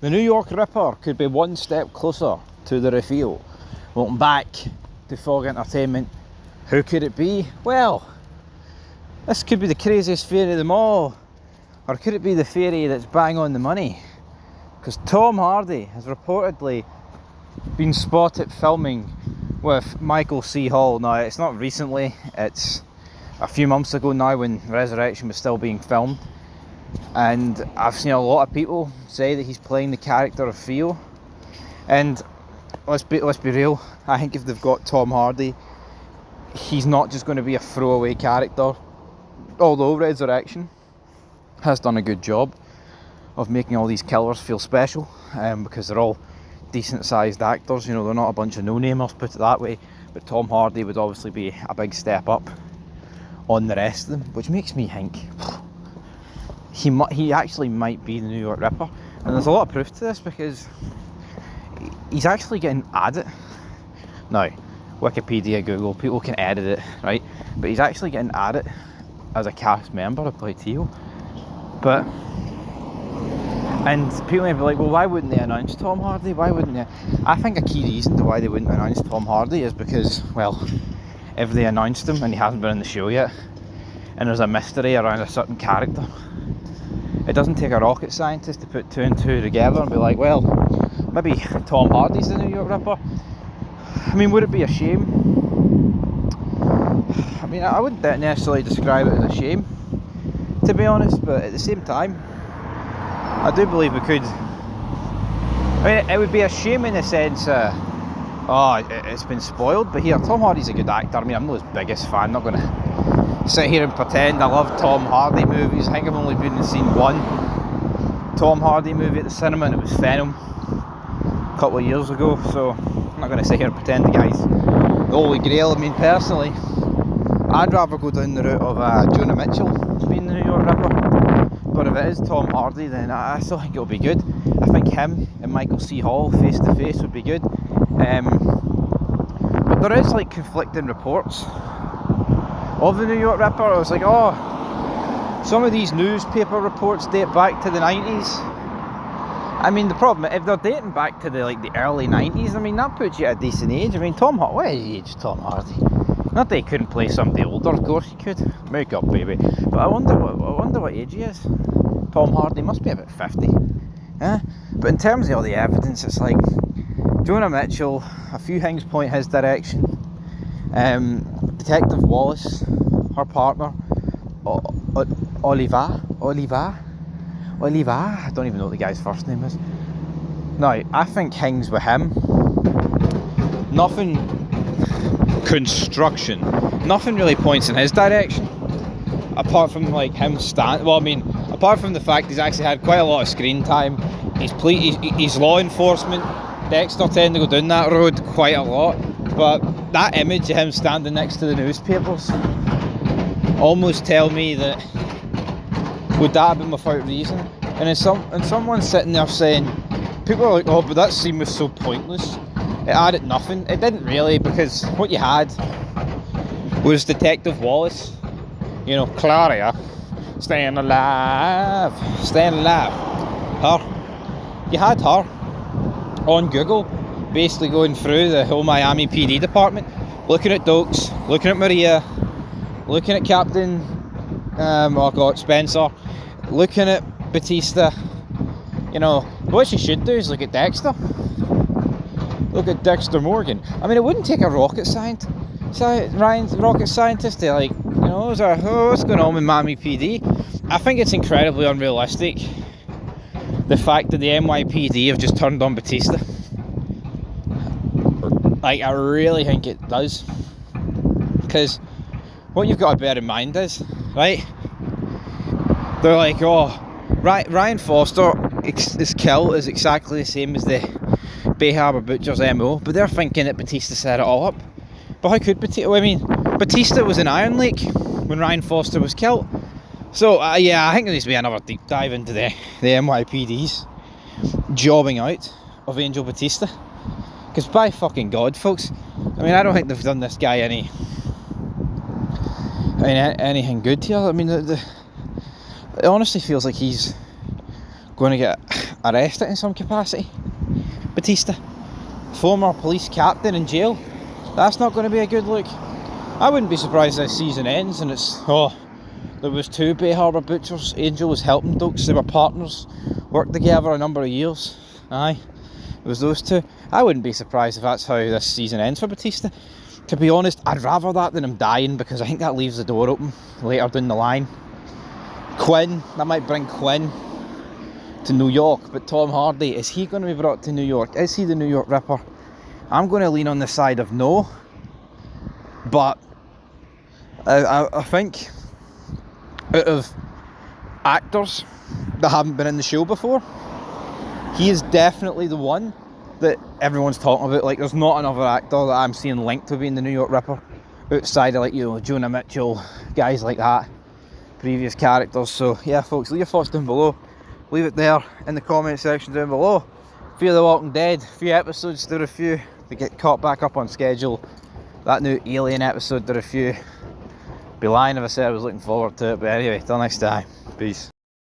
The New York Ripper could be one step closer to the reveal. Welcome back to Fog Entertainment. Who could it be? Well, this could be the craziest theory of them all. Or could it be the theory that's bang on the money? Because Tom Hardy has reportedly been spotted filming with Michael C. Hall. Now, it's not recently, it's a few months ago now when Resurrection was still being filmed. And I've seen a lot of people say that he's playing the character of Theo. And let's be real, I think if they've got Tom Hardy, he's not just going to be a throwaway character. Although Resurrection has done a good job of making all these killers feel special, because they're all decent sized actors, you know, they're not a bunch of no-namers, put it that way. But Tom Hardy would obviously be a big step up on the rest of them, which makes me think he actually might be the New York Ripper. And there's a lot of proof to this because he's actually getting added. Now, Wikipedia, Google, people can edit it, right? But he's actually getting added as a cast member to play Theo. And people may be like, well, why wouldn't they announce Tom Hardy? Why wouldn't they? I think a key reason to why they wouldn't announce Tom Hardy is because, well, if they announced him and he hasn't been in the show yet, and there's a mystery around a certain character, it doesn't take a rocket scientist to put two and two together and be like, well, maybe Tom Hardy's the New York Ripper. I mean, would it be a shame? I mean, I wouldn't necessarily describe it as a shame, to be honest, but at the same time, I do believe we could. I mean, it would be a shame in the sense, it's been spoiled, but here, Tom Hardy's a good actor. I mean, I'm not his biggest fan, not going to sit here and pretend I love Tom Hardy movies. I think I've only been and seen one Tom Hardy movie at the cinema, and it was Venom a couple of years ago, so I'm not going to sit here and pretend the guy's the holy grail. I mean, personally, I'd rather go down the route of Jonah Mitchell being the New York Ripper, but if it is Tom Hardy, then I still think it'll be good. I think him and Michael C. Hall face to face would be good, but there is like conflicting reports of the New York Ripper. I was like, some of these newspaper reports date back to the 90s. I mean, the problem, if they're dating back to the early 90s, I mean, that puts you at a decent age. I mean, Tom Hardy, what age Tom Hardy? Not that he couldn't play somebody older, of course he could. Make up, baby. But I wonder what age he is. Tom Hardy must be about 50. But in terms of all the evidence, it's like Jonah Mitchell, a few things point his direction. Detective Wallace, her partner, Oliva, I don't even know what the guy's first name is. Now, I think things with him, nothing really points in his direction, apart from like him apart from the fact he's actually had quite a lot of screen time. He's law enforcement. Dexter tend to go down that road quite a lot, but that image of him standing next to the newspapers almost tell me that would that have been without reason? And someone's sitting there saying, people are like, oh, but that scene was so pointless, it added nothing. It didn't really, because what you had was Detective Wallace, you know, Claria, staying alive, her. You had her on Google, basically going through the whole Miami PD department, looking at Dokes, looking at Maria, looking at Captain, Spencer, looking at Batista. You know, what you should do is look at Dexter. Look at Dexter Morgan. I mean, it wouldn't take a rocket scientist to, like, you know, what's going on with Miami PD? I think it's incredibly unrealistic, the fact that the NYPD have just turned on Batista. Like, I really think it does. Because what you've got to bear in mind is, right, they're like, Ryan Foster's kill is exactly the same as the Bay Harbour Butcher's MO, but they're thinking that Batista set it all up. But how could Batista? I mean, Batista was in Iron Lake when Ryan Foster was killed. So, I think there needs to be another deep dive into the NYPD's jobbing out of Angel Batista. Because by fucking God, folks, I mean, I don't think they've done this guy anything good here. I mean, it honestly feels like he's going to get arrested in some capacity. Batista, former police captain in jail. That's not going to be a good look. I wouldn't be surprised if this season ends and it's, there was 2 Bay Harbour butchers. Angel was helping Dukes. They were partners, worked together a number of years. Aye, it was those 2. I wouldn't be surprised if that's how this season ends for Batista. To be honest, I'd rather that than him dying, because I think that leaves the door open later down the line. Quinn, that might bring Quinn to New York, but Tom Hardy, is he going to be brought to New York? Is he the New York Ripper? I'm going to lean on the side of no, but I think out of actors that haven't been in the show before, he is definitely the one that everyone's talking about. Like, there's not another actor that I'm seeing linked to being the New York Ripper outside of, like, you know, Jonah Mitchell, guys like that, previous characters. So yeah, folks, leave your thoughts down below. Leave it there in the comment section down below. Fear the Walking Dead, a few episodes to review to get caught back up on schedule. That new Alien episode to review. Be lying if I said I was looking forward to it, but anyway, till next time, peace.